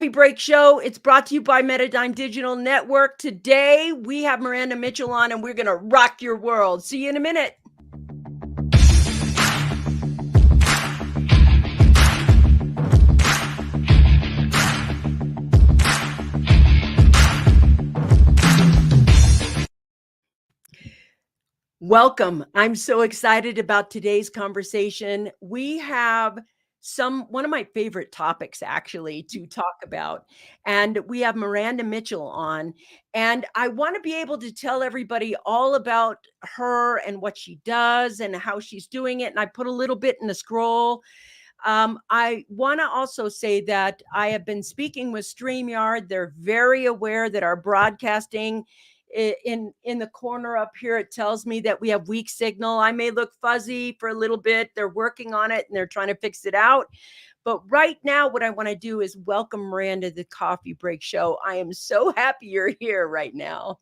Break Show. It's brought to you by Metadyne Digital Network. Today, we have Miranda Mitchell on, and we're going to rock your world. See you in a minute. Welcome. I'm so excited about today's conversation. We have one of my favorite topics actually to talk about. And we have Miranda Mitchell on. And I want to be able to tell everybody all about her and what she does and how she's doing it. And I put a little bit in the scroll. I want to also say that I have been speaking with StreamYard. They're very aware that our broadcasting in the corner up here, it tells me that we have weak signal. I may look fuzzy for a little bit. They're working on it and they're trying to fix it out. But right now, what I want to do is welcome Miranda to the Coffee Break Show. I am so happy you're here right now.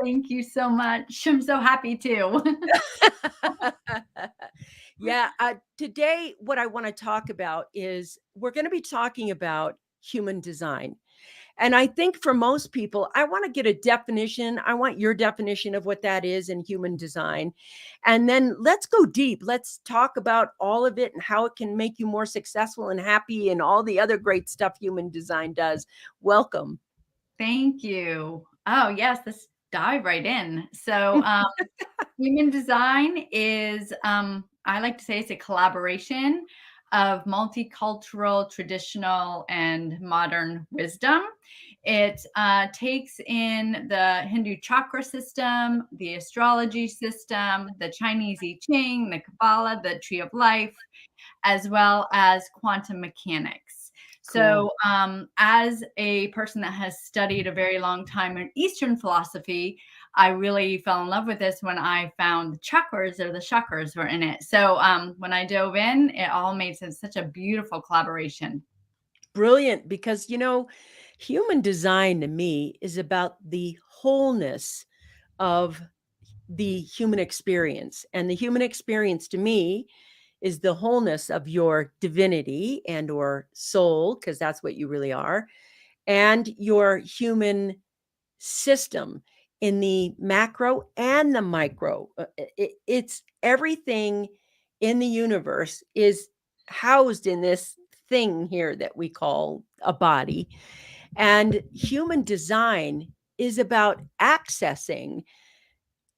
Thank you so much. I'm so happy too. Yeah. Today, what I want to talk about is we're going to be talking about human design. And I think for most people, I want to get a definition. I want your definition of what that is in human design. And then let's go deep. Let's talk about all of it and how it can make you more successful and happy and all the other great stuff human design does. Welcome. Thank you. Oh, yes, let's dive right in. So, human design is, I like to say it's a collaboration of multicultural, traditional, and modern wisdom. It takes in the Hindu chakra system, the astrology system, the Chinese I Ching, the Kabbalah, the Tree of Life, as well as quantum mechanics. Cool. So, as a person that has studied a very long time in Eastern philosophy, I really fell in love with this when I found the chakras were in it. So, when I dove in, it all made sense. Such a beautiful collaboration. Brilliant. Because, human design to me is about the wholeness of the human experience. And the human experience to me is the wholeness of your divinity and or soul, because that's what you really are, and your human system in the macro and the micro. It's everything in the universe is housed in this thing here that we call a body. And human design is about accessing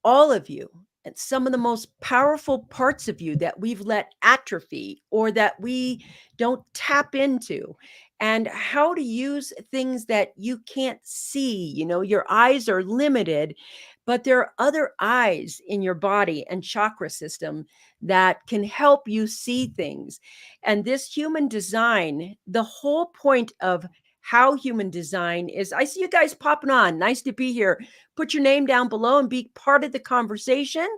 all of you and some of the most powerful parts of you that we've let atrophy or that we don't tap into, and how to use things that you can't see. Your eyes are limited, but there are other eyes in your body and chakra system that can help you see things. And this human design, the whole point of how human design is, I see you guys popping on. Nice to be here. Put your name down below and be part of the conversation.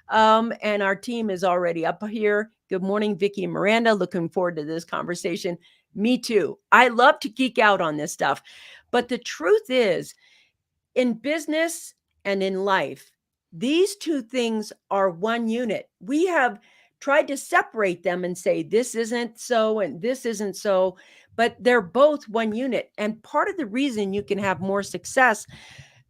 And our team is already up here. Good morning, Vicki and Miranda. Looking forward to this conversation. Me too. I love to geek out on this stuff. But the truth is, in business and in life, these two things are one unit. We have tried to separate them and say this isn't so and this isn't so, but they're both one unit. And part of the reason you can have more success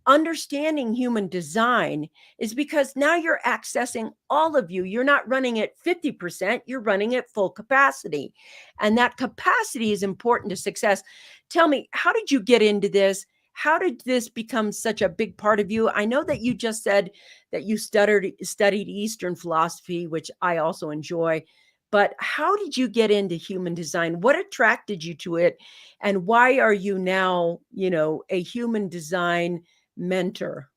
understanding human design is because now you're accessing all of you. You're not running at 50%, you're running at full capacity. And that capacity is important to success. Tell me, how did you get into this? How did this become such a big part of you? I know that you just said that you studied Eastern philosophy, which I also enjoy. But how did you get into human design? What attracted you to it? And why are you now, a human design mentor?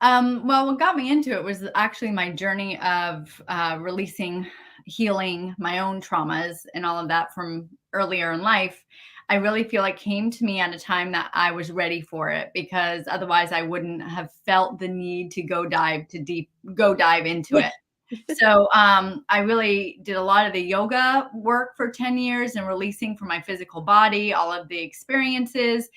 Well, what got me into it was actually my journey of releasing, healing my own traumas and all of that from earlier in life. I really feel like came to me at a time that I was ready for it, because otherwise I wouldn't have felt the need to go dive into it. So I really did a lot of the yoga work for 10 years and releasing from my physical body, all of the experiences.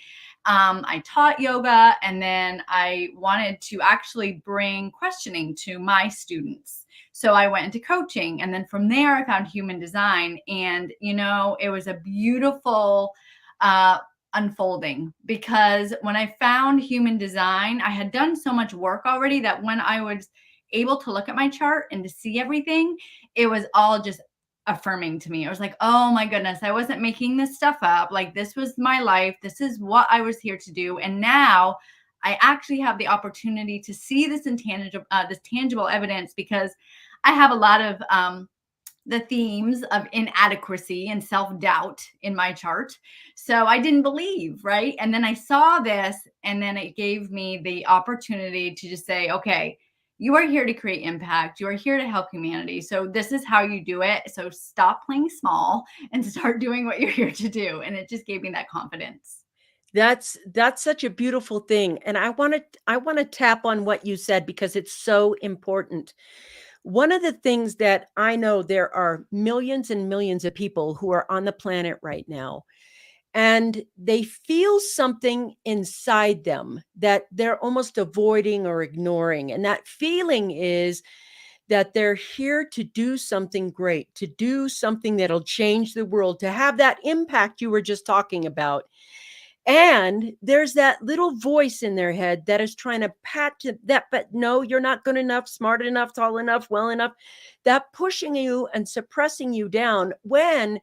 I taught yoga, and then I wanted to actually bring questioning to my students. So I went into coaching, and then from there I found human design. And, it was a beautiful uh, unfolding, because when I found human design, I had done so much work already that when I was able to look at my chart and to see everything, it was all just affirming to me. I was like, oh my goodness, I wasn't making this stuff up. Like, this was my life. This is what I was here to do. And now I actually have the opportunity to see this tangible evidence, because I have a lot of the themes of inadequacy and self-doubt in my chart. So I didn't believe, right? And then I saw this, and then it gave me the opportunity to just say, okay, you are here to create impact. You are here to help humanity. So this is how you do it. So stop playing small and start doing what you're here to do. And it just gave me that confidence. That's such a beautiful thing, and I wanna tap on what you said because it's so important. One of the things that I know, there are millions and millions of people who are on the planet right now, and they feel something inside them that they're almost avoiding or ignoring, and that feeling is that they're here to do something great, to do something that'll change the world, to have that impact you were just talking about. And there's that little voice in their head that is trying to pat to that, but no, you're not good enough, smart enough, tall enough, well enough. That pushing you and suppressing you down, when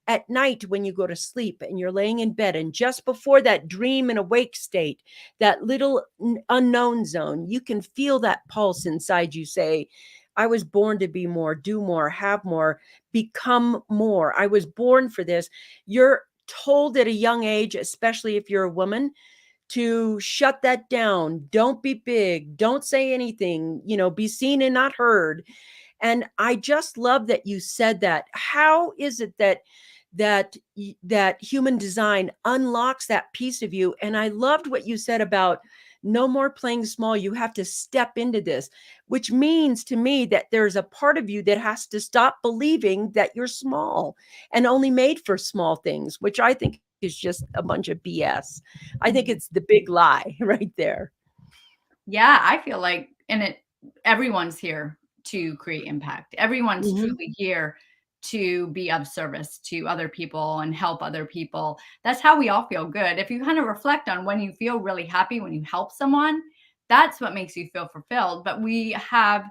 at night, when you go to sleep and you're laying in bed, and just before that dream and awake state, that little unknown zone, you can feel that pulse inside you say, I was born to be more, do more, have more, become more. I was born for this. You're told at a young age, especially if you're a woman, to shut that down. Don't be big. Don't say anything, be seen and not heard. And I just love that you said that. How is it that human design unlocks that piece of you? And I loved what you said about no more playing small. You have to step into this, which means to me that there's a part of you that has to stop believing that you're small and only made for small things, which I think is just a bunch of BS. I think it's the big lie right there. Yeah, I feel like, and everyone's here to create impact. Everyone's Mhm. truly here to be of service to other people and help other people. That's how we all feel good. If you kind of reflect on when you feel really happy when you help someone, that's what makes you feel fulfilled. But we have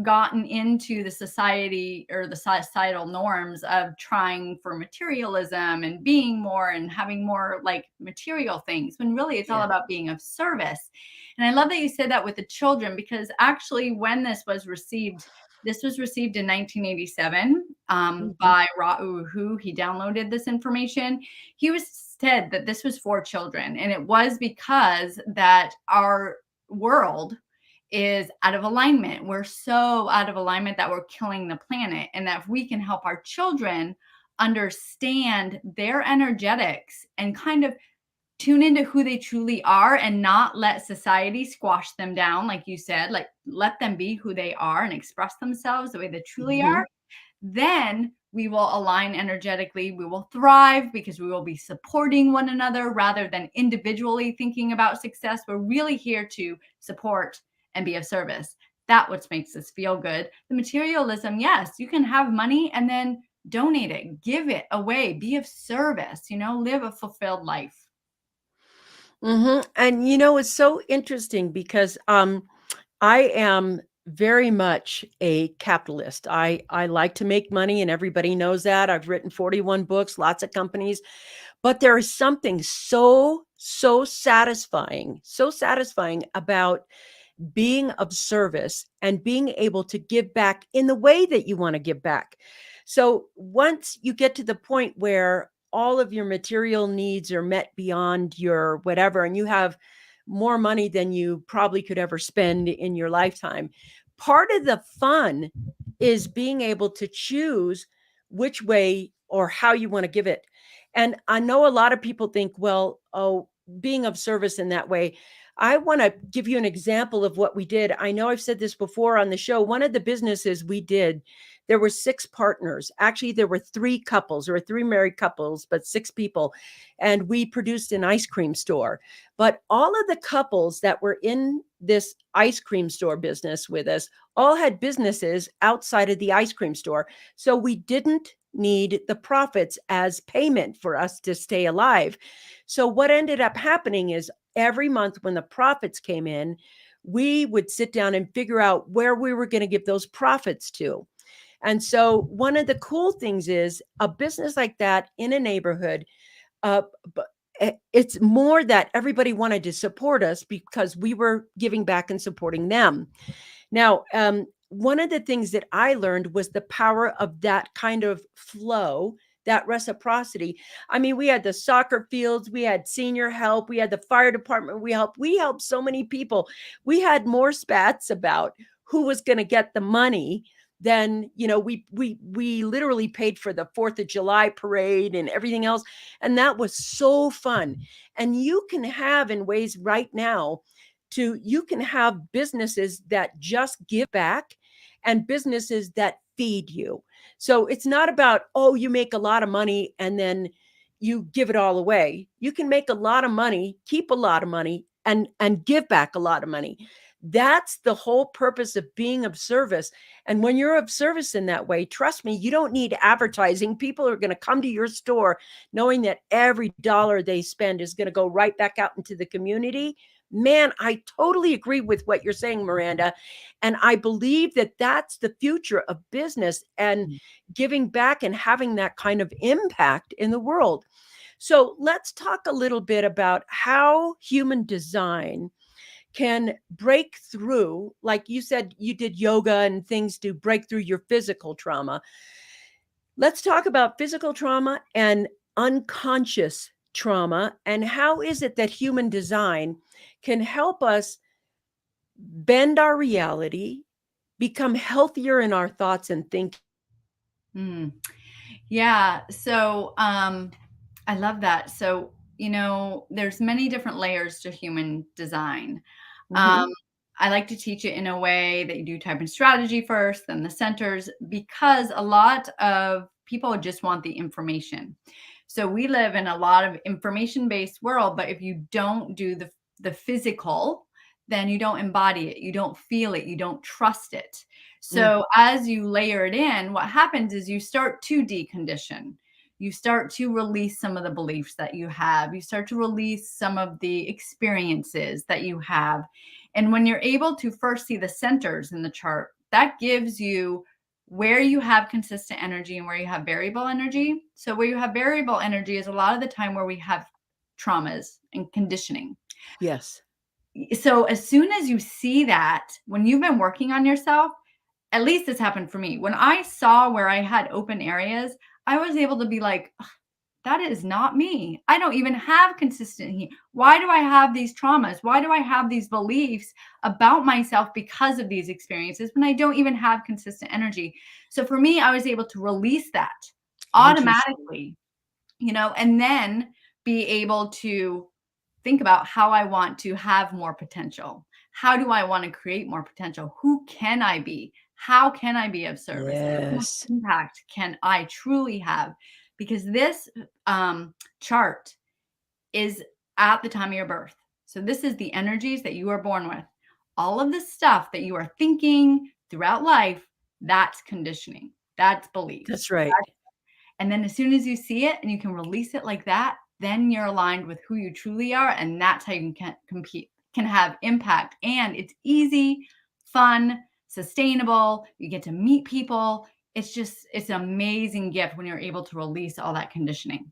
gotten into the society or the societal norms of trying for materialism and being more and having more like material things, when really it's all Yeah. about being of service. And I love that you said that with the children, because actually, when this was received in 1987 Mhm. by Ra'u, who he downloaded this information. He was said that this was for children, and it was because that our world is out of alignment. We're so out of alignment that we're killing the planet, and that if we can help our children understand their energetics and kind of tune into who they truly are and not let society squash them down, like you said, like let them be who they are and express themselves the way they truly are, Mhm. then we will align energetically. We will thrive because we will be supporting one another rather than individually thinking about success. We're really here to support and be of service. That what makes us feel good. The materialism, yes, you can have money and then donate it, give it away, be of service, live a fulfilled life. And it's so interesting because I am very much a capitalist. I like to make money, and everybody knows that. I've written 41 books, lots of companies, but there is something so satisfying about being of service and being able to give back in the way that you want to give back. So once you get to the point where all of your material needs are met beyond your whatever, and you have more money than you probably could ever spend in your lifetime, part of the fun is being able to choose which way or how you want to give it. And I know a lot of people think, well, oh, being of service in that way. I want to give you an example of what we did. I know I've said this before on the show. One of the businesses we did, there were six partners. Actually, there were three couples, or three married couples, but six people. And we produced an ice cream store. But all of the couples that were in this ice cream store business with us all had businesses outside of the ice cream store. So we didn't need the profits as payment for us to stay alive. So what ended up happening is every month when the profits came in, we would sit down and figure out where we were going to give those profits to. And so one of the cool things is a business like that in a neighborhood, uh, it's more that everybody wanted to support us because we were giving back and supporting them. Now, one of the things that I learned was the power of that kind of flow, that reciprocity. I mean, we had the soccer fields, we had senior help, we had the fire department, we helped so many people. We had more spats about who was going to get the money than, we literally paid for the 4th of July parade and everything else, and that was so fun. And you can have in ways right now you can have businesses that just give back and businesses that feed you. So it's not about, oh, you make a lot of money and then you give it all away. You can make a lot of money, keep a lot of money, and give back a lot of money. That's the whole purpose of being of service. And when you're of service in that way, trust me, you don't need advertising. People are going to come to your store knowing that every dollar they spend is going to go right back out into the community. Man, I totally agree with what you're saying, Miranda. And I believe that that's the future of business and giving back and having that kind of impact in the world. So let's talk a little bit about how human design can break through. Like you said, you did yoga and things to break through your physical trauma. Let's talk about physical trauma and unconscious trauma, and how is it that human design can help us bend our reality, become healthier in our thoughts and thinking. Mm. Yeah. So I love that. So, there's many different layers to human design. Um, Mhm. I like to teach it in a way that you do type and strategy first, then the centers, because a lot of people just want the information. So we live in a lot of information-based world, but if you don't do the physical, then you don't embody it, you don't feel it, you don't trust it. Mm. So as you layer it in, what happens is you start to decondition. You start to release some of the beliefs that you have. You start to release some of the experiences that you have. And when you're able to first see the centers in the chart, that gives you where you have consistent energy and where you have variable energy. So, where you have variable energy is a lot of the time where we have traumas and conditioning. Yes. So, as soon as you see that, when you've been working on yourself, at least this happened for me. When I saw where I had open areas, I was able to be like, that is not me. I don't even have consistent heat. Why do I have these traumas? Why do I have these beliefs about myself because of these experiences when I don't even have consistent energy? So for me, I was able to release that Interesting. automatically, and then be able to think about how I want to have more potential. How do I want to create more potential? Who can I be? How can I be of service? How much Yes. impact can I truly have? Because this chart is at the time of your birth. So, this is the energies that you are born with. All of the stuff that you are thinking throughout life, that's conditioning, that's beliefs. That's right. And then as soon as you see it and you can release it like that, then you're aligned with who you truly are. And that's how you can compete, can have impact. And it's easy, fun, sustainable. You get to meet people. It's an amazing gift when you're able to release all that conditioning.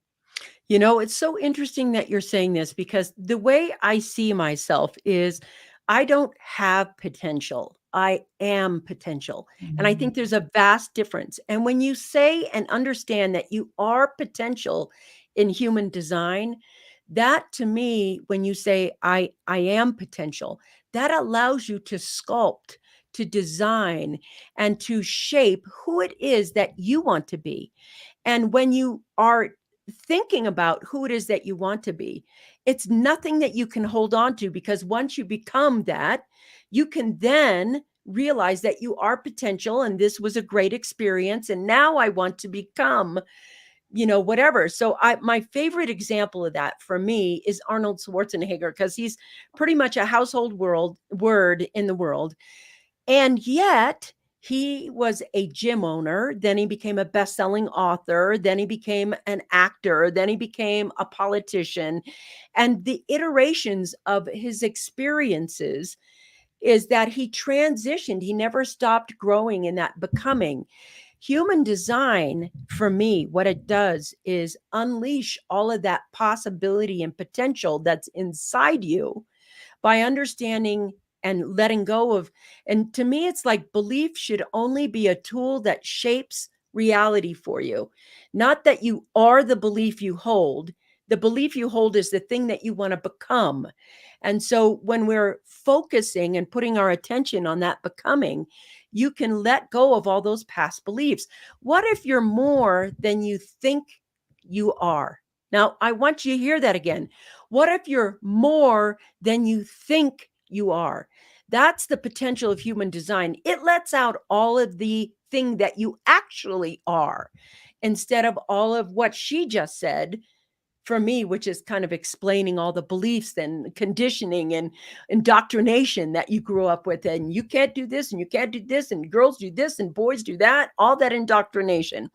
It's so interesting that you're saying this because the way I see myself is I don't have potential. I am potential. And I Mhm. think there's a vast difference. And when you say and understand that you are potential in human design, that to me, when you say I am potential, that allows you to sculpt, to design, and to shape who it is that you want to be. And when you are thinking about who it is that you want to be, it's nothing that you can hold on to, because once you become that, you can then realize that you are potential and this was a great experience. And now I want to become, whatever. So my favorite example of that for me is Arnold Schwarzenegger, because he's pretty much a household word in the world. And yet He was a gym owner, then he became a best-selling author, then he became an actor, then he became a politician, and the iterations of his experiences is that he transitioned. He never stopped growing in that becoming. Human design, for me, what it does is unleash all of that possibility and potential that's inside you by understanding and letting go of. And to me, it's like belief should only be a tool that shapes reality for you, not that you are the belief you hold. The belief you hold is the thing that you want to become. And so when we're focusing and putting our attention on that becoming, you can let go of all those past beliefs. What if you're more than you think you are? Now, I want you to hear that again. What if you're more than you think you are? That's the potential of human design. It lets out all of the thing that you actually are instead of all of what she just said for me, which is kind of explaining all the beliefs and conditioning and indoctrination that you grew up with. And you can't do this and you can't do this, and girls do this and boys do that, all that indoctrination.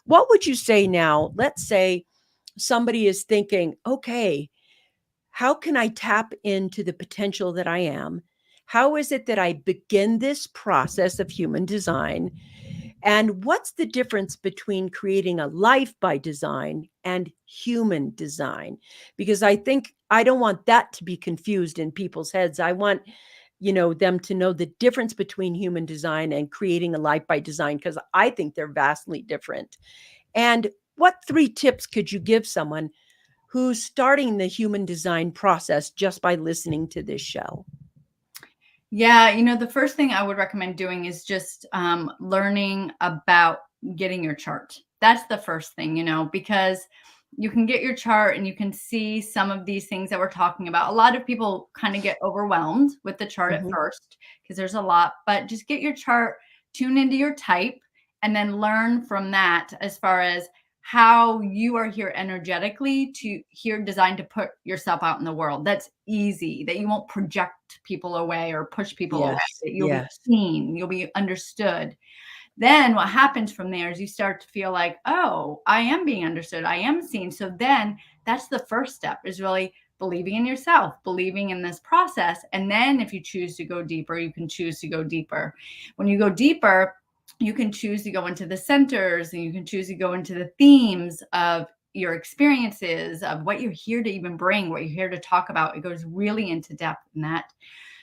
What would you say now? Let's say somebody is thinking, okay, how can I tap into the potential that I am? How is it that I begin this process of human design? And what's the difference between creating a life by design and human design? Because I think I don't want that to be confused in people's heads. I want, them to know the difference between human design and creating a life by design, because I think they're vastly different. And what 3 tips could you give someone who's starting the human design process just by listening to this show? Yeah, the first thing I would recommend doing is just learning about getting your chart. That's the first thing, because you can get your chart and you can see some of these things that we're talking about. A lot of people kind of get overwhelmed with the chart at Mhm. first because there's a lot, but just get your chart, tune into your type, and then learn from that as far as how you are here energetically to here designed to put yourself out in the world. That's easy, that you won't project people away or push people away, Yes, that you'll be yes. seen, you'll be understood. Then what happens from there is you start to feel like, oh, I am being understood, I am seen. So then that's the first step, is really believing in yourself, believing in this process. And then if you choose to go deeper, you can choose to go deeper. When you go deeper, you can choose to go into the centers, and you can choose to go into the themes of your experiences, of what you're here to even bring, what you're here to talk about. It goes really into depth in that.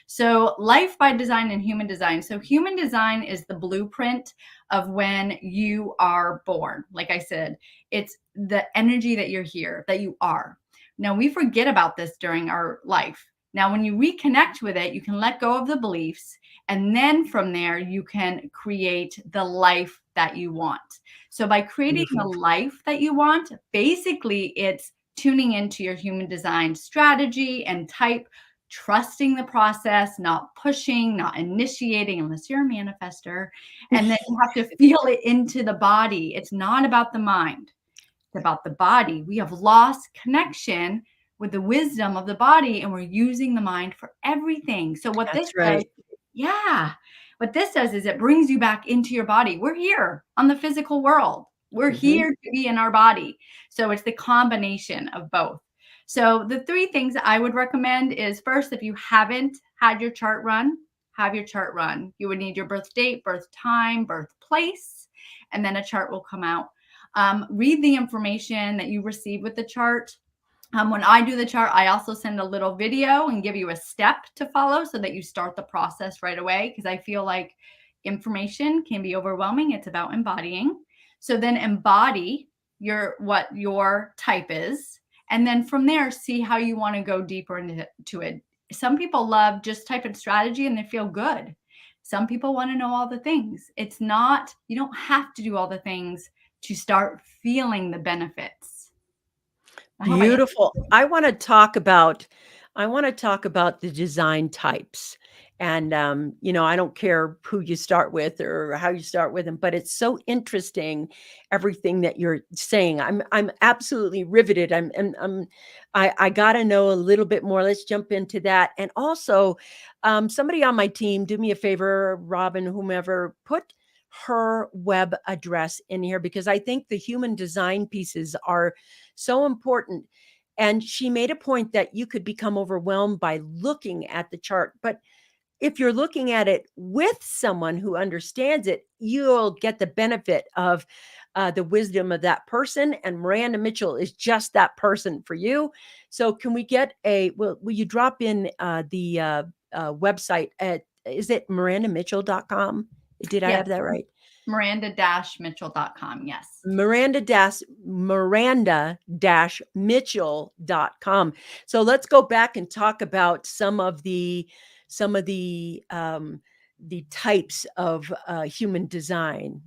So, life by design and human design. So, human design is the blueprint of when you are born. Like I said, it's the energy that you're here, that you are. Now, we forget about this during our life. Now, when you reconnect with it, you can let go of the beliefs. And then from there, you can create the life that you want. So, by creating the Beautiful. life that you want, basically, it's tuning into your human design strategy and type, trusting the process, not pushing, not initiating unless you're a manifester. And then you have to feel it into the body. It's not about the mind, it's about the body. We have lost connection with the wisdom of the body, and we're using the mind for everything. So, what this That's does, right. yeah, what this does is it brings you back into your body. We're here on the physical world, we're Mhm. here to be in our body. So, it's the combination of both. So, the 3 things that I would recommend is, first, if you haven't had your chart run, have your chart run. You would need your birth date, birth time, birthplace, and then a chart will come out. Read the information that you receive with the chart. When I do the chart, I also send a little video and give you a step to follow so that you start the process right away, because I feel like information can be overwhelming. It's about embodying. So then embody what your type is, and then from there see how you want to go deeper into it. Some people love just type in strategy and they feel good. Some people want to know all the things. It's not, you don't have to do all the things to start feeling the benefits. I hope I Beautiful. I want to talk about the design types. And, I don't care who you start with or how you start with them, but it's so interesting, everything that you're saying. I'm absolutely riveted. I got to know a little bit more. Let's jump into that. And also, somebody on my team, do me a favor, Robin, whomever, put her web address in here, because I think the human design pieces are so important. And she made a point that you could become overwhelmed by looking at the chart, but if you're looking at it with someone who understands it, you'll get the benefit of the wisdom of that person. And Miranda Mitchell is just that person for you. So, can we get will you drop in the website is it mirandamitchell.com? Did I Yes, have that right? Miranda-Mitchell.com. Yes. Miranda-Mitchell.com. So let's go back and talk about some of the types of human design.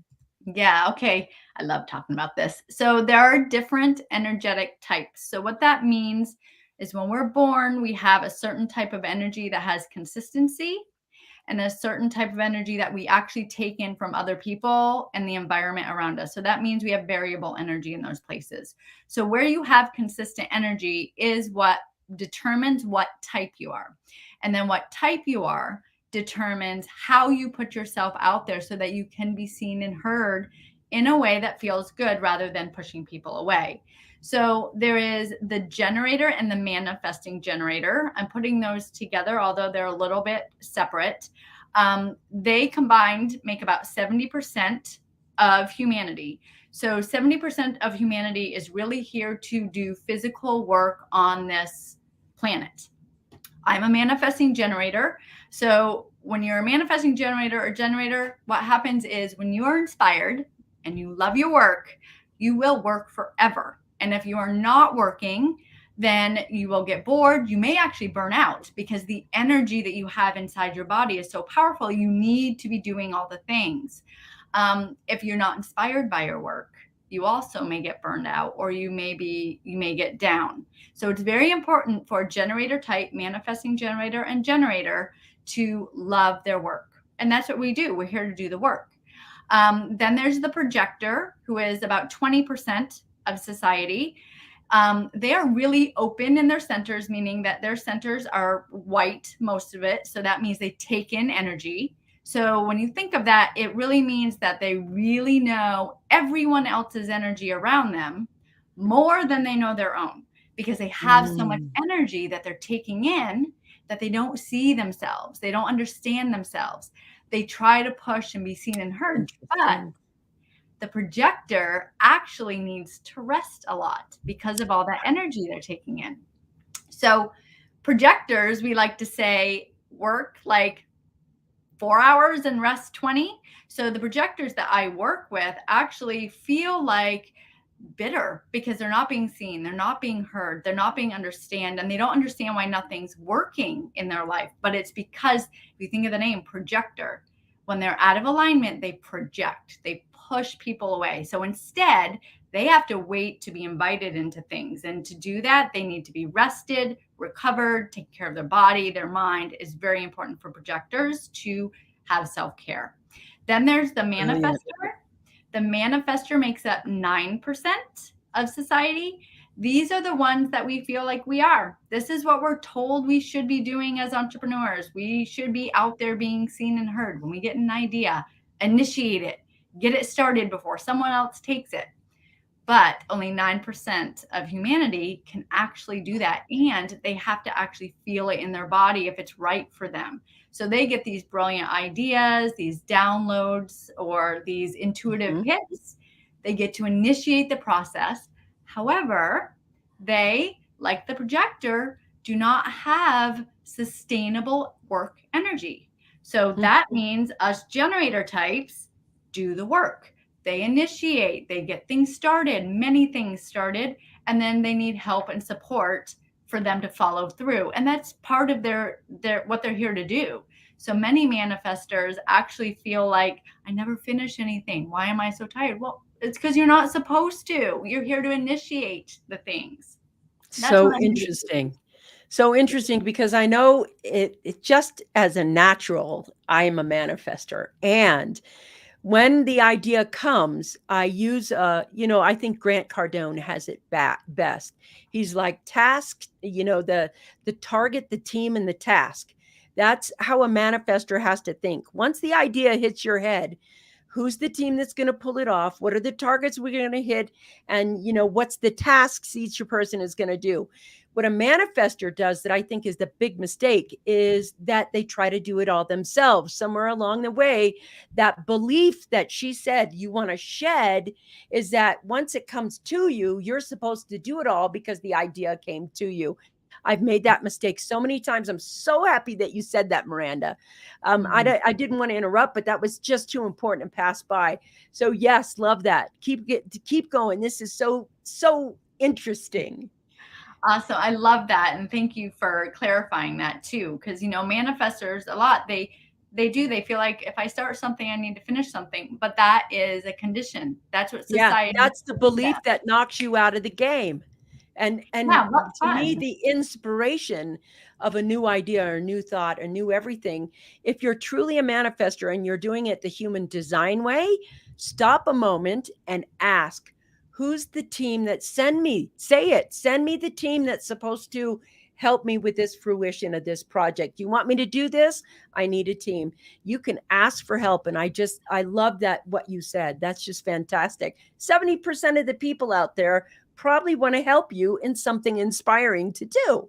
Yeah, okay. I love talking about this. So there are different energetic types. So what that means is when we're born, we have a certain type of energy that has consistency, and a certain type of energy that we actually take in from other people and the environment around us. So that means we have variable energy in those places. So where you have consistent energy is what determines what type you are. And then what type you are determines how you put yourself out there so that you can be seen and heard in a way that feels good rather than pushing people away. So there is the generator and the manifesting generator. I'm putting those together, although they're a little bit separate. They combined make about 70% of humanity. So 70% of humanity is really here to do physical work on this planet. I'm a manifesting generator. So when you're a manifesting generator, what happens is when you are inspired and you love your work, you will work forever. And if you are not working, then you will get bored. You may actually burn out because the energy that you have inside your body is so powerful. You need to be doing all the things. If you're not inspired by your work, you also may get burned out, or you may get down. So it's very important for generator type, manifesting generator, and generator to love their work. And that's what we do. We're here to do the work. Then there's the projector, who is about 20% of society. They are really open in their centers, meaning that their centers are white, most of it. So that means they take in energy. So when you think of that, it really means that they really know everyone else's energy around them more than they know their own, because they have so much energy that they're taking in that they don't see themselves. They don't understand themselves. They try to push and be seen and heard, but the projector actually needs to rest a lot because of all that energy they're taking in. So projectors, we like to say, work like 4 hours and rest 20. So the projectors that I work with actually feel like bitter because they're not being seen, they're not being heard, they're not being understood, and they don't understand why nothing's working in their life. But it's because if you think of the name projector, when they're out of alignment, they project, they push people away. So instead, they have to wait to be invited into things. And to do that, they need to be rested, recovered, take care of their body, their mind is very important for projectors to have self-care. Then there's the manifestor. The manifestor makes up 9% of society. These are the ones that we feel like we are. This is what we're told we should be doing as entrepreneurs. We should be out there being seen and heard. When we get an idea, initiate it, get it started before someone else takes it. But only 9% of humanity can actually do that. And they have to actually feel it in their body if it's right for them. So they get these brilliant ideas, these downloads, or these intuitive hits. They get to initiate the process. However, they, like the projector, do not have sustainable work energy. So that means us generator types do the work. They initiate, they get things started, many things started, and then they need help and support for them to follow through. And that's part of their what they're here to do. So many manifestors actually feel like, I never finish anything. Why am I so tired? Well, it's because you're not supposed to. You're here to initiate the things. So interesting. So interesting because I know it just as a natural, I am a manifester. And when the idea comes, I use I think Grant Cardone has it best. He's like task, the target, the team, and the task. That's how a manifester has to think. Once the idea hits your head, who's the team that's going to pull it off? What are the targets we're going to hit? And what's the tasks each person is going to do? What a manifester does that I think is the big mistake is that they try to do it all themselves. Somewhere along the way, that belief that she said you want to shed is that once it comes to you, you're supposed to do it all because the idea came to you. I've made that mistake so many times. I'm so happy that you said that, Miranda. Mm. I didn't want to interrupt, but that was just too important to pass by. So yes, love that. Keep going. This is so interesting. So I love that, and thank you for clarifying that too. Because manifestors a lot they feel like if I start something, I need to finish something, but that is a condition. That's what Yeah, society. that's the Yeah, belief that knocks you out of the game. And yeah, what to me, fun. the inspiration of a new idea or new thought or new everything, if you're truly a manifester and you're doing it the human design way, stop a moment and ask, who's the team that send me the team that's supposed to help me with this fruition of this project. You want me to do this? I need a team. You can ask for help. And I love that what you said. That's just fantastic. 70% of the people out there probably want to help you in something inspiring to do.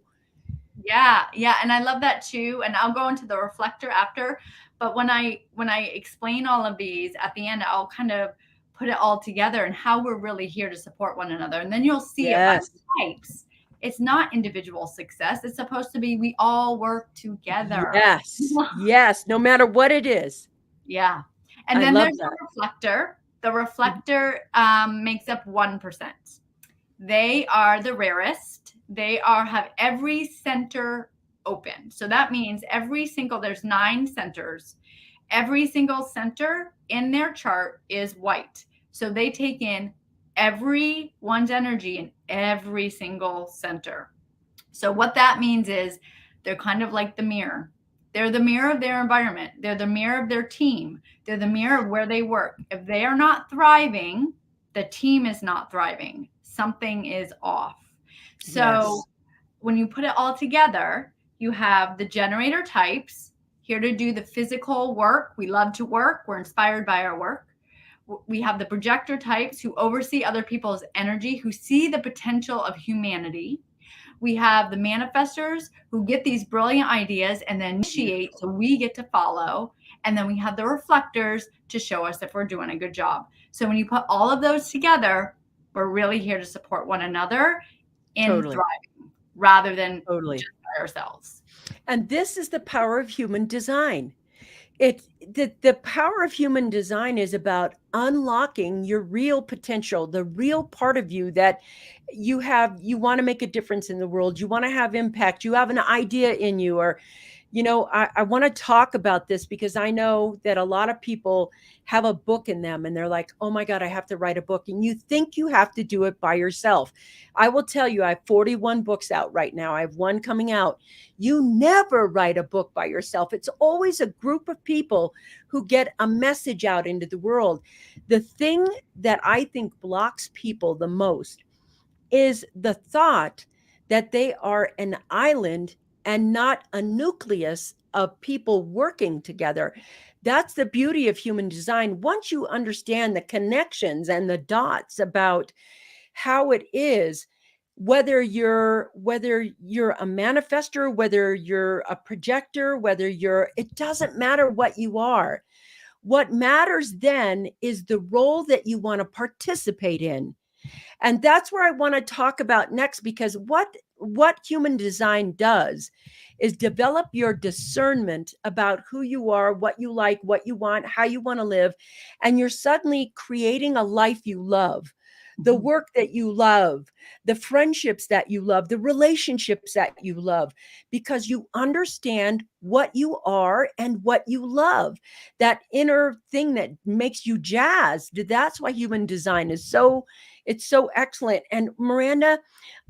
Yeah, yeah, and I love that too. And I'll go into the reflector after, but when I explain all of these at the end, I'll kind of put it all together and how we're really here to support one another. And then you'll see it by Yes. types. It's not individual success. It's supposed to be we all work together. Yes. Yes. No matter what it is. Yeah. And I then love there's the that. reflector. The reflector makes up 1%. They are the rarest. They have every center open. So that means there's 9 centers. Every single center in their chart is white. So they take in everyone's energy in every single center. So what that means is they're kind of like the mirror. They're the mirror of their environment. They're the mirror of their team. They're the mirror of where they work. If they are not thriving, the team is not thriving. Something is off. So Yes. when you put it all together, you have the generator types here to do the physical work. We love to work. We're inspired by our work. We have the projector types who oversee other people's energy, who see the potential of humanity. We have the manifestors who get these brilliant ideas and then initiate, so we get to follow. And then we have the reflectors to show us if we're doing a good job. So when you put all of those together, we're really here to support one another in Totally. thriving rather than Totally. just by ourselves. And this is the power of human design. The power of human design is about unlocking your real potential, the real part of you that you want to make a difference in the world, you want to have impact, you have an idea in you, or I want to talk about this because I know that a lot of people have a book in them and they're like, oh my God, I have to write a book. And you think you have to do it by yourself. I will tell you, I have 41 books out right now. I have one coming out. You never write a book by yourself. It's always a group of people who get a message out into the world. The thing that I think blocks people the most is the thought that they are an island and not a nucleus of people working together. That's the beauty of human design. Once you understand the connections and the dots about how it is, whether you're a manifester, whether you're a projector, it doesn't matter what you are. What matters then is the role that you want to participate in. And that's where I want to talk about next, because what human design does is develop your discernment about who you are, what you like, what you want, how you want to live, and you're suddenly creating a life you love, the Mhm. work that you love, the friendships that you love, the relationships that you love, because you understand what you are and what you love, that inner thing that makes you jazzed. That's why human design is so It's so excellent. And Miranda,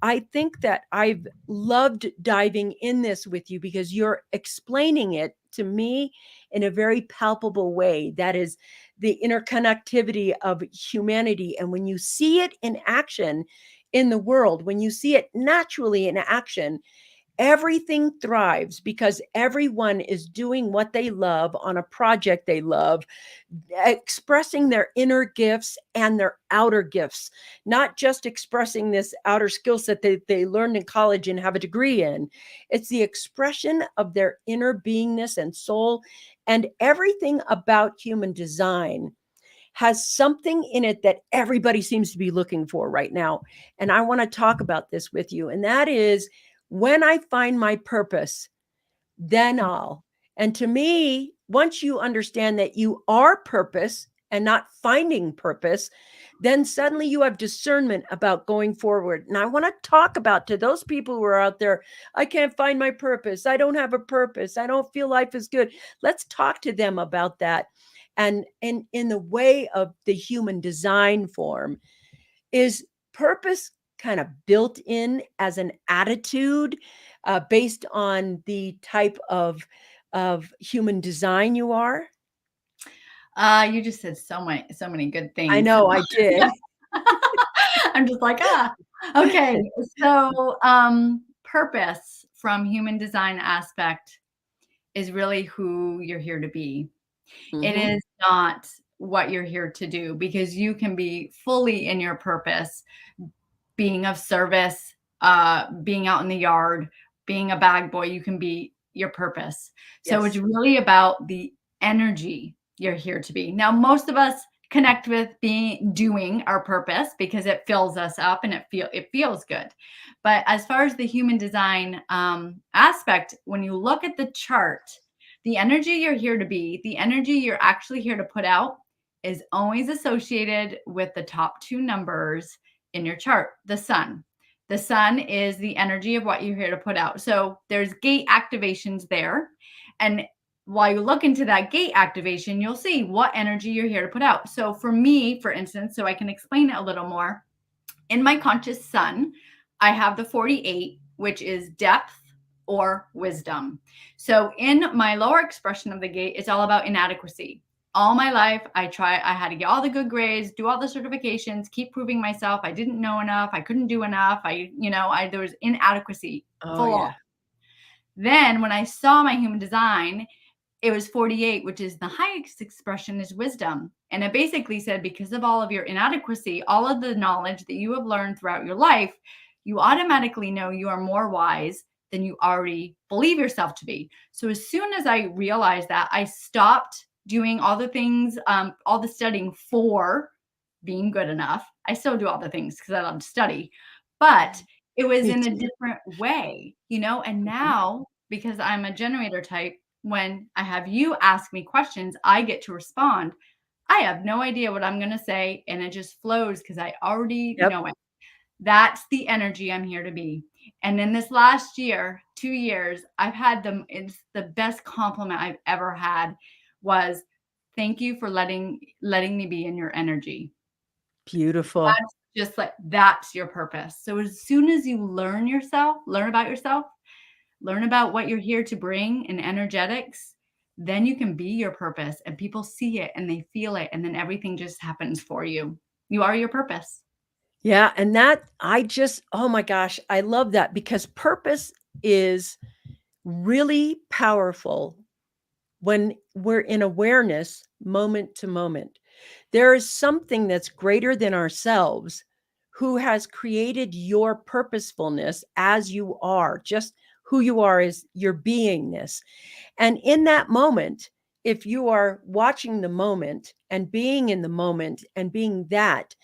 I think that I've loved diving in this with you because you're explaining it to me in a very palpable way. That is the interconnectivity of humanity. And when you see it in action in the world, when you see it naturally in action, everything thrives because everyone is doing what they love on a project they love, expressing their inner gifts and their outer gifts, not just expressing this outer skill set that they learned in college and have a degree in. It's the expression of their inner beingness and soul. And everything about human design has something in it that everybody seems to be looking for right now. And I want to talk about this with you. And that is, when I find my purpose, then I'll. And to me, once you understand that you are purpose and not finding purpose, then suddenly you have discernment about going forward. And I want to talk about, to those people who are out there, I can't find my purpose. I don't have a purpose. I don't feel life is good. Let's talk to them about that. And in the way of the human design form, is purpose kind of built in as an attitude based on the type of human design you are? You just said so many good I things. know I did. I'm just like, okay. So, purpose from human design aspect is really who you're here to be. It Mm-hmm. is not what you're here to do, because you can be fully in your purpose, being of service, being out in the yard, being a bag boy. You can be your purpose. So it's Yes. really about the energy you're here to be. Now, most of us connect with doing our purpose because it fills us up and it feels good. But as far as the human design aspect, when you look at the chart, the energy you're here to be, the energy you're actually here to put out, is always associated with the top two numbers in your chart, the sun. The sun is the energy of what you're here to put out. So there's gate activations there. And while you look into that gate activation, you'll see what energy you're here to put out. So for me, for instance, so I can explain it a little more, in my conscious sun, I have the 48, which is depth or wisdom. So in my lower expression of the gate, it's all about inadequacy. All my life, I had to get all the good grades, do all the certifications, keep proving myself. I didn't know enough. I couldn't do enough. There was inadequacy Oh, full on. yeah. Then when I saw my human design, it was 48, which is the highest expression is wisdom. And it basically said, because of all of your inadequacy, all of the knowledge that you have learned throughout your life, you automatically know you are more wise than you already believe yourself to be. So as soon as I realized that, I stopped doing all the things, all the studying for being good enough. I still do all the things because I love to study, but it was Me in a too. different way, and Mhm. now, because I'm a generator type, when I have you ask me questions, I get to respond. I have no idea what I'm going to say, and it just flows because I already Yep. know it. That's the energy I'm here to be. And in this last year, 2 years, it's the best compliment I've ever had was, thank you for letting me be in your energy. Beautiful. That's just like, that's your purpose. So as soon as you learn about yourself, learn about what you're here to bring in energetics, then you can be your purpose and people see it and they feel it. And then everything just happens for you. You are your purpose. Yeah. And that, oh my gosh, I love that because purpose is really powerful when we're in awareness moment to moment. There is something that's greater than ourselves who has created your purposefulness as you are, just who you are is your beingness. And in that moment, if you are watching the moment and being in the moment and being that,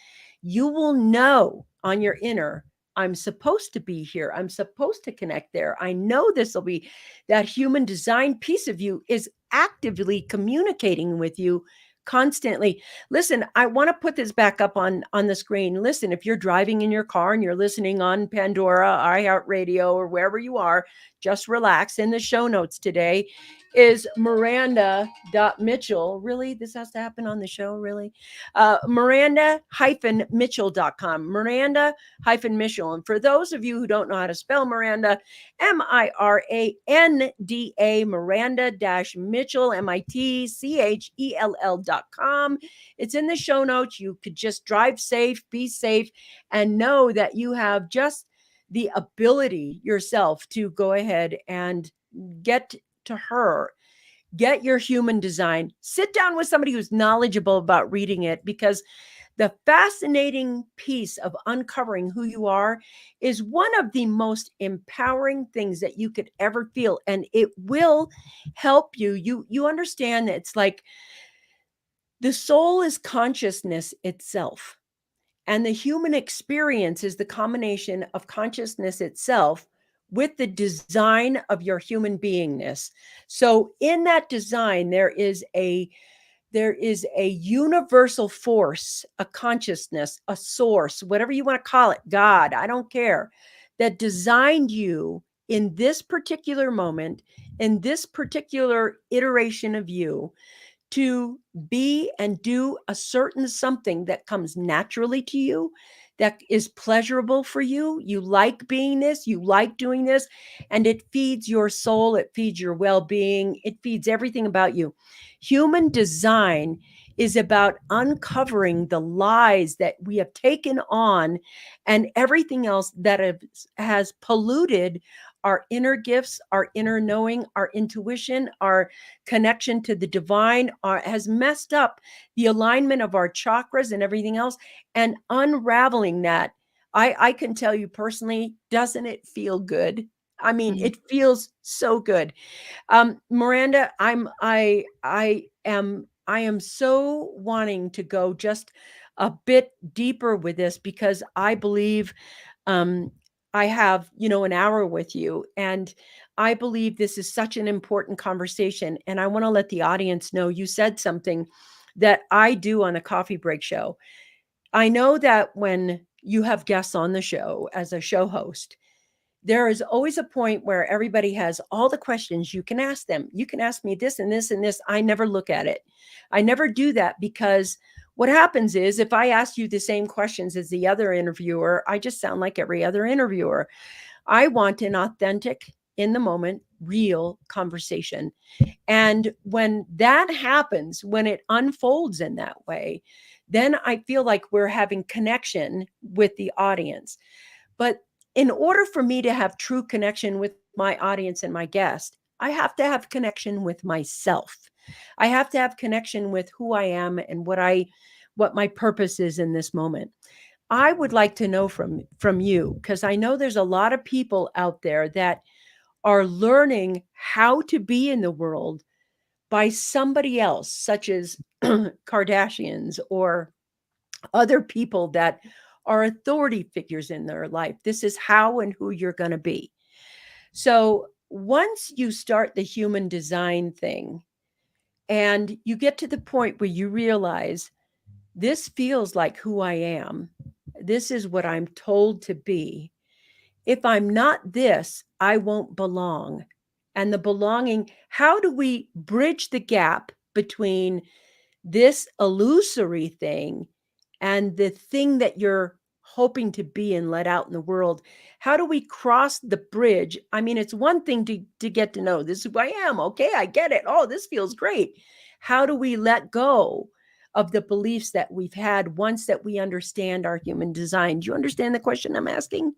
you will know on your inner, I'm supposed to be here. I'm supposed to connect there. I know this will be that human design piece of you is actively communicating with you constantly. Listen, I want to put this back up on the screen. Listen, if you're driving in your car and you're listening on Pandora, iHeartRadio, or wherever you are, just relax. In the show notes today is Miranda.Mitchell. Really? This has to happen on the show? Really? Miranda-Mitchell.com. Miranda-Mitchell. And for those of you who don't know how to spell Miranda, Miranda, Miranda-Mitchell, Mitchell.com. It's in the show notes. You could just drive safe, be safe, and know that you have just the ability yourself to go ahead and get to her. Get your human design. Sit down with somebody who's knowledgeable about reading it, because the fascinating piece of uncovering who you are is one of the most empowering things that you could ever feel, and it will help you. You understand that it's like the soul is consciousness itself, and the human experience is the combination of consciousness itself with the design of your human beingness. So in that design, there is a universal force, a consciousness, a source, whatever you want to call it, God, I don't care, that designed you in this particular moment, in this particular iteration of you, to be and do a certain something that comes naturally to you, that is pleasurable for you. You like being this, you like doing this, and it feeds your soul, it feeds your well being, it feeds everything about you. Human design is about uncovering the lies that we have taken on and everything else that has polluted our inner gifts, our inner knowing, our intuition, our connection to the divine, has messed up the alignment of our chakras and everything else. And unraveling that, I can tell you personally, doesn't it feel good? I mean, Mhm. it feels so good. Miranda, I am so wanting to go just a bit deeper with this, because I believe um, I have, an hour with you, and I believe this is such an important conversation. And I want to let the audience know you said something that I do on the coffee break show. I know that when you have guests on the show as a show host, there is always a point where everybody has all the questions you can ask them. You can ask me this and this and this. I never look at it. I never do that, because what happens is, if I ask you the same questions as the other interviewer, I just sound like every other interviewer. I want an authentic, in the moment, real conversation. And when that happens, when it unfolds in that way, then I feel like we're having connection with the audience. But in order for me to have true connection with my audience and my guest, I have to have connection with myself. I have to have connection with who I am and what my purpose is in this moment. I would like to know from you, because I know there's a lot of people out there that are learning how to be in the world by somebody else, such as Kardashians or other people that are authority figures in their life. This is how and who you're going to be. So once you start the human design thing and you get to the point where you realize, this feels like who I am, this is what I'm told to be. If I'm not this, I won't belong. And the belonging, how do we bridge the gap between this illusory thing and the thing that you're hoping to be and let out in the world? How do we cross the bridge? I mean, it's one thing to get to know, this is who I am. Okay, I get it. Oh, this feels great. How do we let go of the beliefs that we've had once that we understand our human design? Do you understand the question I'm asking?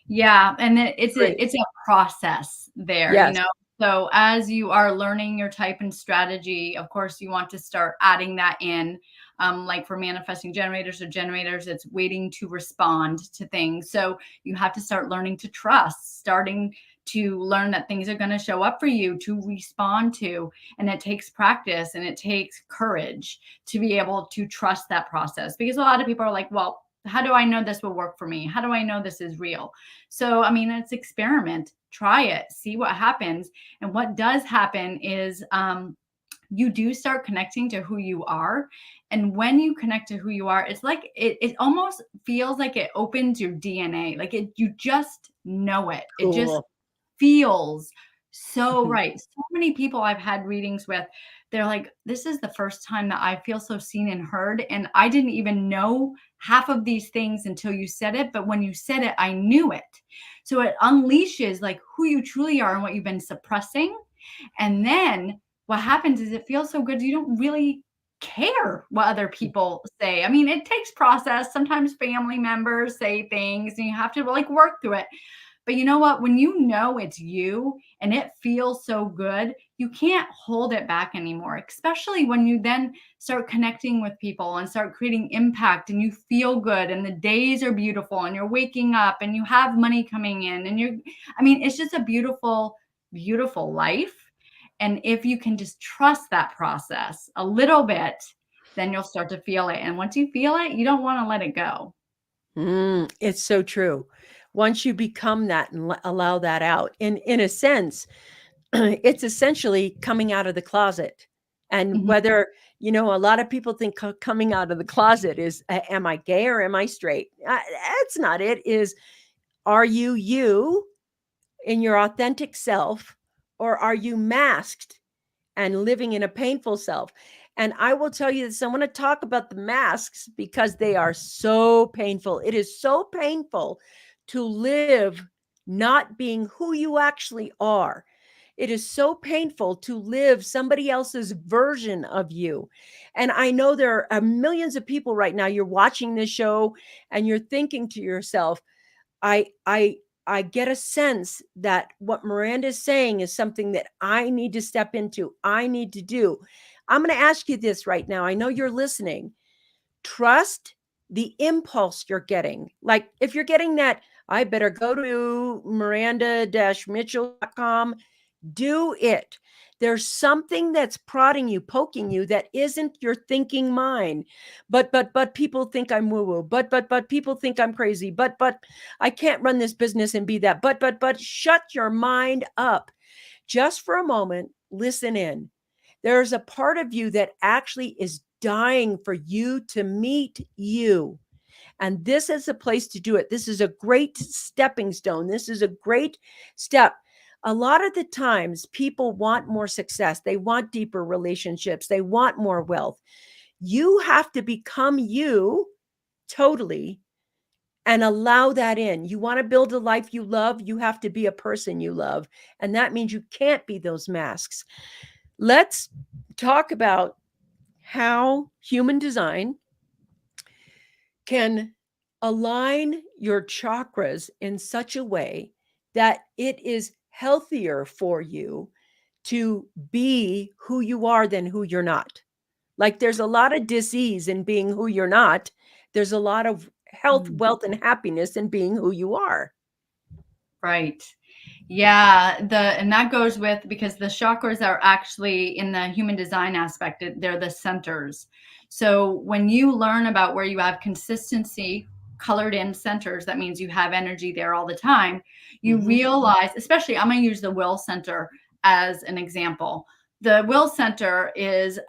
Yeah, and it's Great. a process there, you Yes. know? So as you are learning your type and strategy, of course, you want to start adding that in. Like for manifesting generators or generators, it's waiting to respond to things. So you have to start learning to trust, starting to learn that things are going to show up for you to respond to. And it takes practice and it takes courage to be able to trust that process, because a lot of people are like, well, how do I know this will work for me? How do I know this is real? So, I mean, it's experiment, try it, see what happens. And what does happen is you do start connecting to who you are. And when you connect to who you are, it's like it almost feels like it opens your DNA. Like you just know it. It just Cool. feels so right. So many people I've had readings with, they're like, this is the first time that I feel so seen and heard. And I didn't even know half of these things until you said it. But when you said it, I knew it. So it unleashes like who you truly are and what you've been suppressing. And then what happens is it feels so good. You don't really care what other people say. I mean, it takes process. Sometimes family members say things and you have to like work through it. But you know what? When you know it's you and it feels so good, you can't hold it back anymore, especially when you then start connecting with people and start creating impact and you feel good and the days are beautiful and you're waking up and you have money coming in and I mean, it's just a beautiful, beautiful life. And if you can just trust that process a little bit, then you'll start to feel it. And once you feel it, you don't want to let it go. It's so true. Once you become that and allow that out, in a sense, it's essentially coming out of the closet. And Mhm. whether, a lot of people think coming out of the closet is, am I gay or am I straight? That's not it. Are you you in your authentic self, or are you masked and living in a painful self? And I will tell you this, I want to talk about the masks because they are so painful. It is so painful to live not being who you actually are. It is so painful to live somebody else's version of you. And I know there are millions of people right now, you're watching this show and you're thinking to yourself, I I I get a sense that what Miranda is saying is something that I need to step into. I need to do. I'm going to ask you this right now. I know you're listening. Trust the impulse you're getting. Like if you're getting that, I better go to Miranda-Mitchell.com, do it. There's something that's prodding you, poking you that isn't your thinking mind. But people think I'm woo-woo. But people think I'm crazy. But I can't run this business and be that. But shut your mind up. Just for a moment, listen in. There's a part of you that actually is dying for you to meet you. And this is a place to do it. This is a great stepping stone. This is a great step. A lot of the times, people want more success. They want deeper relationships. They want more wealth. You have to become you totally and allow that in. You want to build a life you love, you have to be a person you love. And that means you can't be those masks. Let's talk about how human design can align your chakras in such a way that it is healthier for you to be who you are than who you're not. Like there's a lot of disease in being who you're not. There's a lot of health, Mm. wealth, and happiness in being who you are. Right. Yeah, and that goes with because the chakras are actually in the human design aspect, they're the centers. So when you learn about where you have consistency, colored in centers, that means you have energy there all the time. You Mhm. realize, especially I'm going to use the will center as an example. The will center is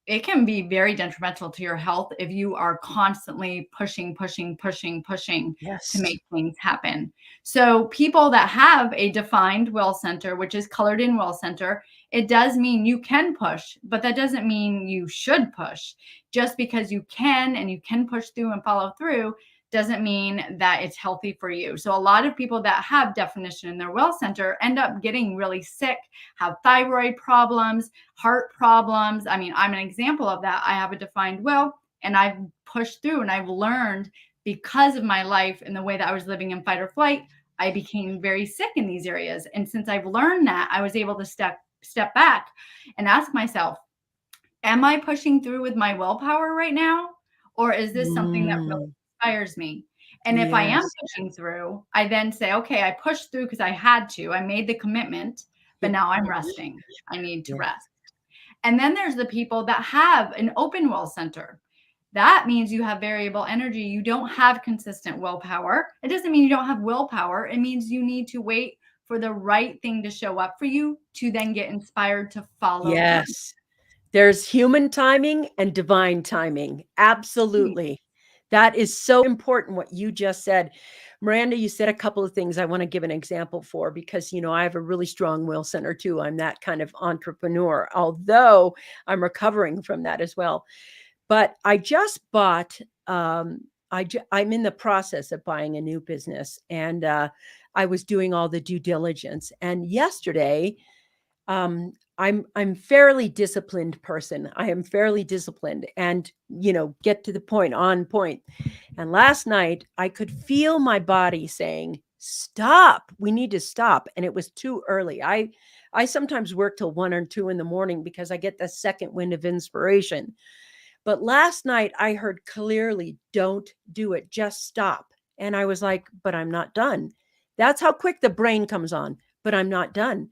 it can be very detrimental to your health if you are constantly pushing, pushing, pushing, pushing to Yes. make things happen. So people that have a defined will center, which is colored in will center, it does mean you can push, but that doesn't mean you should push. Just because you can and you can push through and follow through doesn't mean that it's healthy for you. So a lot of people that have definition in their will center end up getting really sick, have thyroid problems, heart problems. I mean, I'm an example of that. I have a defined will and I've pushed through and I've learned because of my life and the way that I was living in fight or flight, I became very sick in these areas. And since I've learned that, I was able to step back and ask myself, am I pushing through with my willpower right now? Or is this something that really Mm, inspires me? And if I am yes. pushing through, I then say, okay, I pushed through because I had to. I made the commitment, but Yeah. now I'm resting. I need to Yeah. rest. And then there's the people that have an open will center. That means you have variable energy. You don't have consistent willpower. It doesn't mean you don't have willpower. It means you need to wait for the right thing to show up for you to then get inspired to follow through. Yes. There's human timing and divine timing. Absolutely. That is so important what you just said. Miranda, you said a couple of things I want to give an example for because, I have a really strong will center too. I'm that kind of entrepreneur, although I'm recovering from that as well. But I just bought, I'm in the process of buying a new business, and I was doing all the due diligence. And yesterday, I'm fairly disciplined person. I am fairly disciplined and, get to the point, on point. And last night I could feel my body saying, "Stop. We need to stop." And it was too early. I sometimes work till 1 or 2 in the morning because I get the second wind of inspiration. But last night I heard clearly, "Don't do it. Just stop." And I was like, "But I'm not done." That's how quick the brain comes on. But I'm not done.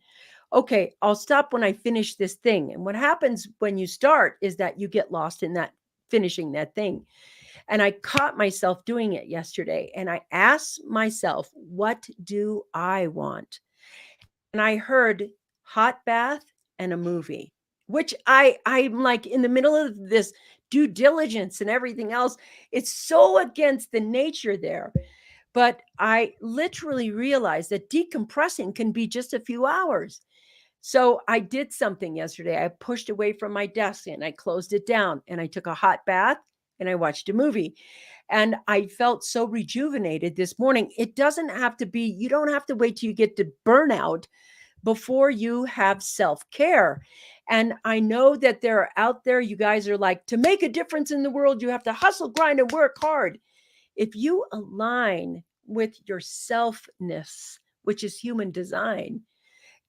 Okay, I'll stop when I finish this thing. And what happens when you start is that you get lost in that finishing that thing. And I caught myself doing it yesterday. And I asked myself, what do I want? And I heard hot bath and a movie, which I'm like in the middle of this due diligence and everything else. It's so against the nature there. But I literally realized that decompressing can be just a few hours. So I did something yesterday. I pushed away from my desk and I closed it down and I took a hot bath and I watched a movie. And I felt so rejuvenated this morning. It doesn't have to be, you don't have to wait till you get to burnout before you have self care. And I know that there are out there, you guys are like, to make a difference in the world, you have to hustle, grind, and work hard. If you align with your selfness, which is human design,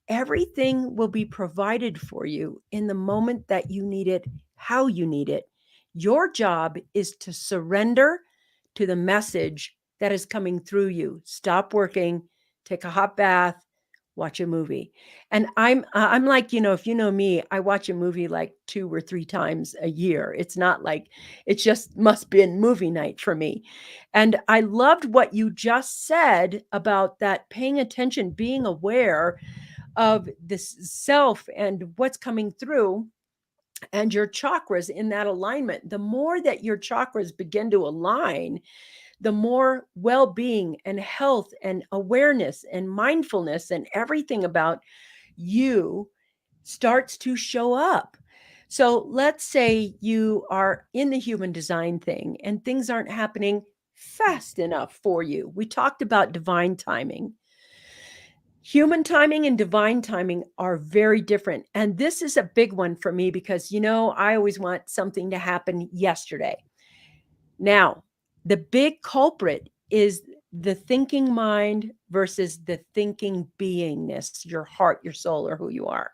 everything will be provided for you in the moment that you need it, how you need it. Your job is to surrender to the message that is coming through you. Stop working, take a hot bath, watch a movie. And I'm like, if you know me, I watch a movie like 2 or 3 times a year. It's not like it's just must be a movie night for me. And I loved what you just said about that paying attention, being aware of this self and what's coming through and your chakras in that alignment. The more that your chakras begin to align, the more well-being and health and awareness and mindfulness and everything about you starts to show up. So let's say you are in the human design thing and things aren't happening fast enough for you. We talked about divine timing. Human timing and divine timing are very different. And this is a big one for me because, I always want something to happen yesterday. Now, the big culprit is the thinking mind versus the thinking beingness, your heart, your soul, or who you are.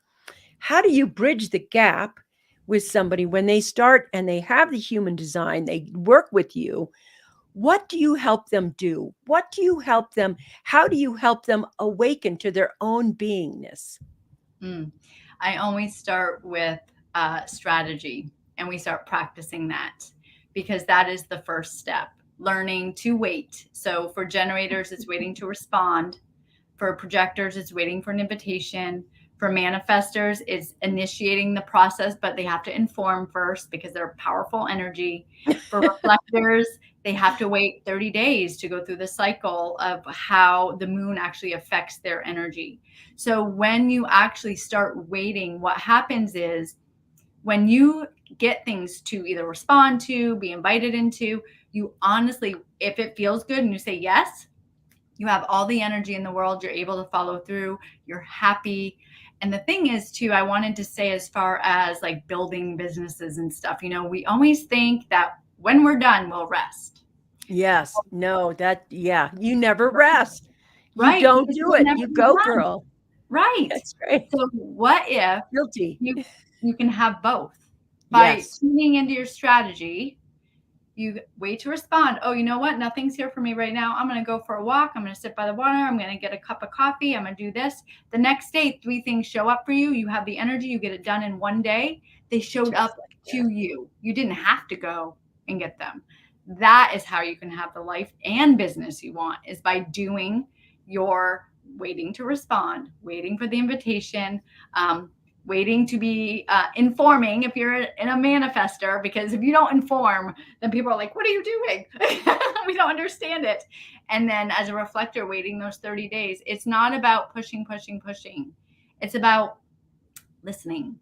How do you bridge the gap with somebody when they start and they have the human design, they work with you? What do you help them do? What do you help them? How do you help them awaken to their own beingness? Mm. I always start with strategy, and we start practicing that because that is the first step. Learning to wait. So for generators, it's waiting to respond. For projectors, it's waiting for an invitation. For manifestors, it's initiating the process, but they have to inform first because they're powerful energy. For reflectors, they have to wait 30 days to go through the cycle of how the moon actually affects their energy. So when you actually start waiting, what happens is when you get things to either respond to, be invited into, you honestly, if it feels good and you say yes, you have all the energy in the world, you're able to follow through, you're happy. And the thing is too, I wanted to say, as far as like building businesses and stuff, we always think that when we're done, we'll rest. Yes. No, yeah, you never rest. You Right, don't because do you'll it. never You be go, done. girl. Right. That's right. So what if Guilty. you can have both by Yes. tuning into your strategy? You wait to respond. Oh, you know what? Nothing's here for me right now. I'm going to go for a walk. I'm going to sit by the water. I'm going to get a cup of coffee. I'm going to do this. The next day, 3 things show up for you. You have the energy. You get it done in one day. They showed Just up like that. to you. You didn't have to go and get them. That is how you can have the life and business you want, is by doing your waiting to respond, waiting for the invitation, waiting to be informing if you're in a manifester, because if you don't inform, then people are like, what are you doing? We don't understand it. And then as a reflector, waiting those 30 days, it's not about pushing, pushing, pushing. It's about listening,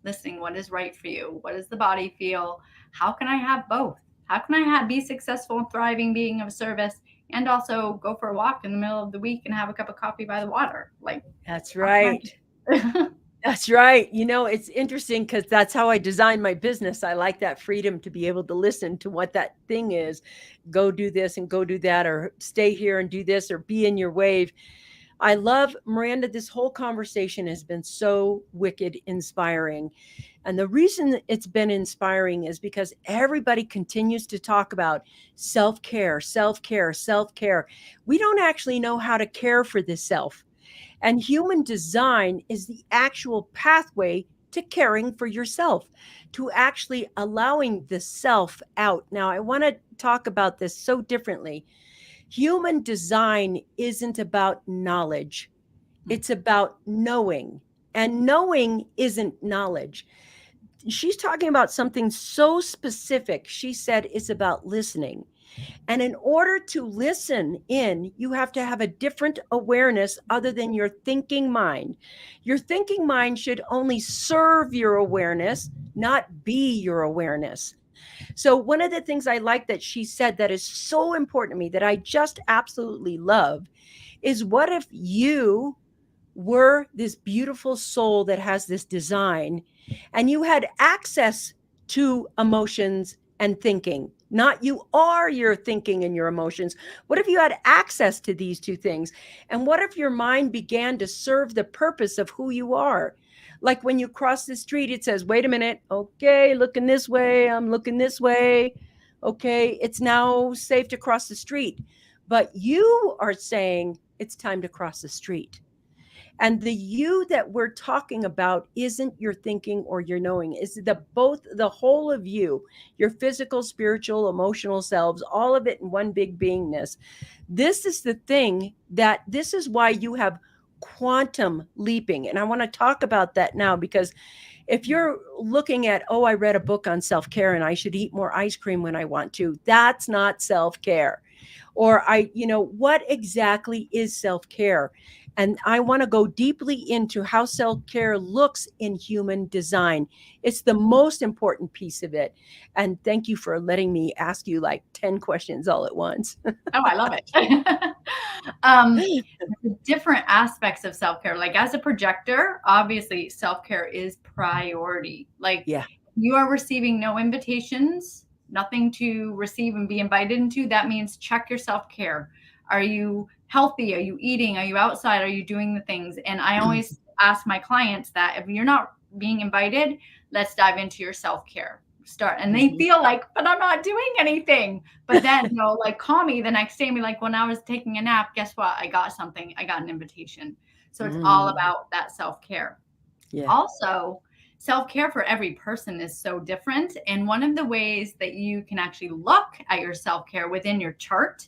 listening. What is right for you? What does the body feel? How can I have both? How can I be successful, thriving, being of service, and also go for a walk in the middle of the week and have a cup of coffee by the water? Like, That's how can right. I? That's right. It's interesting because that's how I design my business. I like that freedom to be able to listen to what that thing is. Go do this and go do that, or stay here and do this, or be in your wave. I love, Miranda, this whole conversation has been so wicked inspiring. And the reason it's been inspiring is because everybody continues to talk about self care, self care, self care. We don't actually know how to care for the self. And human design is the actual pathway to caring for yourself, to actually allowing the self out. Now, I want to talk about this so differently. Human design isn't about knowledge, it's about knowing. And knowing isn't knowledge. She's talking about something so specific. She said it's about listening. And in order to listen in, you have to have a different awareness other than your thinking mind. Your thinking mind should only serve your awareness, not be your awareness. So, one of the things I like that she said that is so important to me that I just absolutely love is, what if you were this beautiful soul that has this design and you had access to emotions and thinking? Not you are your thinking and your emotions. What if you had access to these two things? And what if your mind began to serve the purpose of who you are? Like when you cross the street, it says, wait a minute, okay, looking this way, I'm looking this way. Okay, it's now safe to cross the street. But you are saying it's time to cross the street. And the you that we're talking about isn't your thinking or your knowing, is the whole of you, your physical, spiritual, emotional selves, all of it in one big beingness. This is the thing this is why you have quantum leaping. And I want to talk about that now, because if you're looking at, oh, I read a book on self-care and I should eat more ice cream when I want to, that's not self-care. Or what exactly is self-care? And I want to go deeply into how self-care looks in human design. It's the most important piece of it. And thank you for letting me ask you like 10 questions all at once. Oh, I love it. Different aspects of self-care. Like as a projector, obviously self-care is priority. Like Yeah. you are receiving no invitations, nothing to receive and be invited into. That means check your self-care. Are you healthy? Are you eating? Are you outside? Are you doing the things? And I always ask my clients that if you're not being invited, let's dive into your self-care. Start. And they feel like, but I'm not doing anything. But then, like call me the next day and be like, when I was taking a nap, guess what? I got something. I got an invitation. So it's all about that self-care. Yeah. Also, self-care for every person is so different. And one of the ways that you can actually look at your self-care within your chart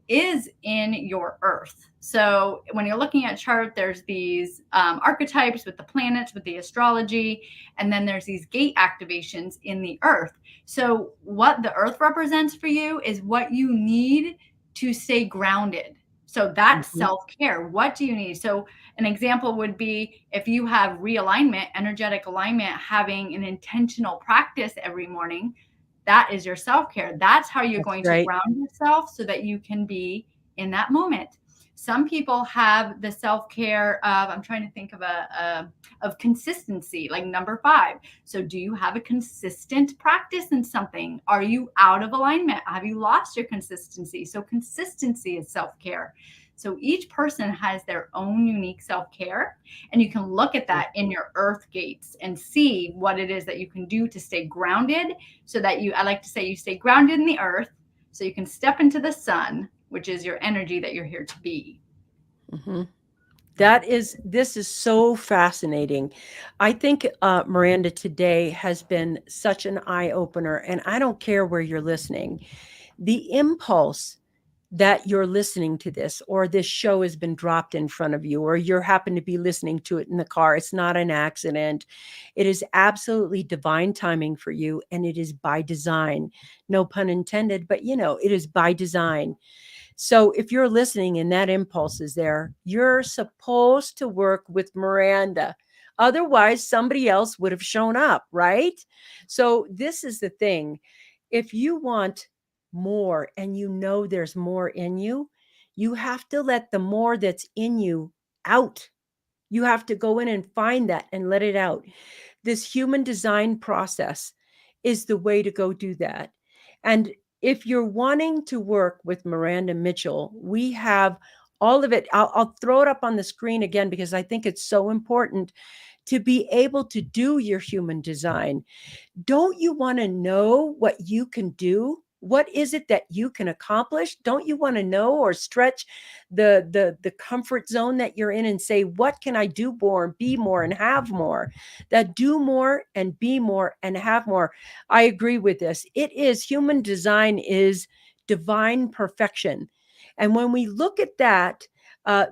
is in your earth. So when you're looking at chart, there's these archetypes with the planets, with the astrology, and then there's these gate activations in the earth. So what the earth represents for you is what you need to stay grounded. So that's self-care. What do you need? So an example would be if you have realignment, energetic alignment, having an intentional practice every morning, that is your self-care. That's how you're going to ground yourself so that you can be in that moment. Some people have the self-care of, I'm trying to think of of consistency, like number 5. So do you have a consistent practice in something? Are you out of alignment? Have you lost your consistency? So consistency is self-care. So each person has their own unique self-care, and you can look at that in your earth gates and see what it is that you can do to stay grounded, so that I like to say, you stay grounded in the earth so you can step into the sun, which is your energy that you're here to be. This is so fascinating. I think Miranda, today has been such an eye opener, and I don't care where you're listening. The impulse that you're listening to this, or this show has been dropped in front of you, or you happen to be listening to it in the car. It's not an accident. It is absolutely divine timing for you, and it is by design. No pun intended, but it is by design. So if you're listening and that impulse is there, you're supposed to work with Miranda. Otherwise, somebody else would have shown up, right? So this is the thing. If you want more and there's more in you, you have to let the more that's in you out. You have to go in and find that and let it out. This human design process is the way to go do that. And if you're wanting to work with Miranda Mitchell, we have all of it. I'll throw it up on the screen again because I think it's so important to be able to do your human design. Don't you want to know what you can do? What is it that you can accomplish? Don't you want to know or stretch the comfort zone that you're in and say, what can I do more, be more, and have more? That do more and be more and have more. I agree with this. It is human design is divine perfection. And when we look at that,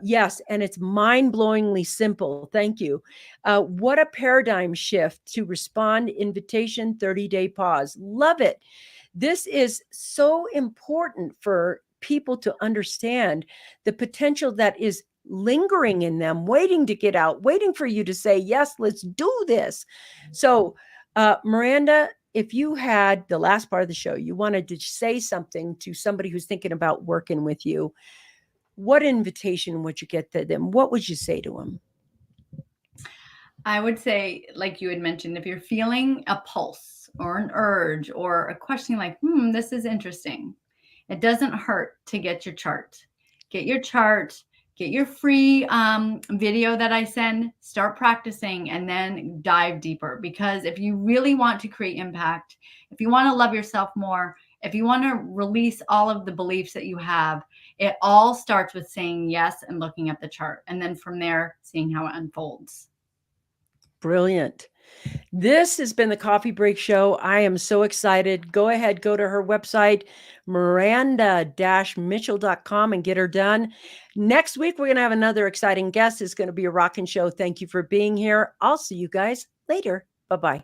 yes, and it's mind-blowingly simple. Thank you. What a paradigm shift to respond invitation 30-day pause. Love it. This is so important for people to understand the potential that is lingering in them, waiting to get out, waiting for you to say, yes, let's do this. So, Miranda, if you had the last part of the show, you wanted to say something to somebody who's thinking about working with you, what invitation would you get to them? What would you say to them? I would say, like you had mentioned, if you're feeling a pulse or an urge or a question like, this is interesting, it doesn't hurt to get your chart. Get your chart, get your free video that I send, start practicing, and then dive deeper. Because if you really want to create impact, if you want to love yourself more, if you want to release all of the beliefs that you have, it all starts with saying yes and looking at the chart. And then from there, seeing how it unfolds. Brilliant. This has been the Coffee Break Show. I am so excited. Go ahead, go to her website, miranda-mitchell.com, and get her done. Next week, we're going to have another exciting guest. It's going to be a rocking show. Thank you for being here. I'll see you guys later. Bye-bye.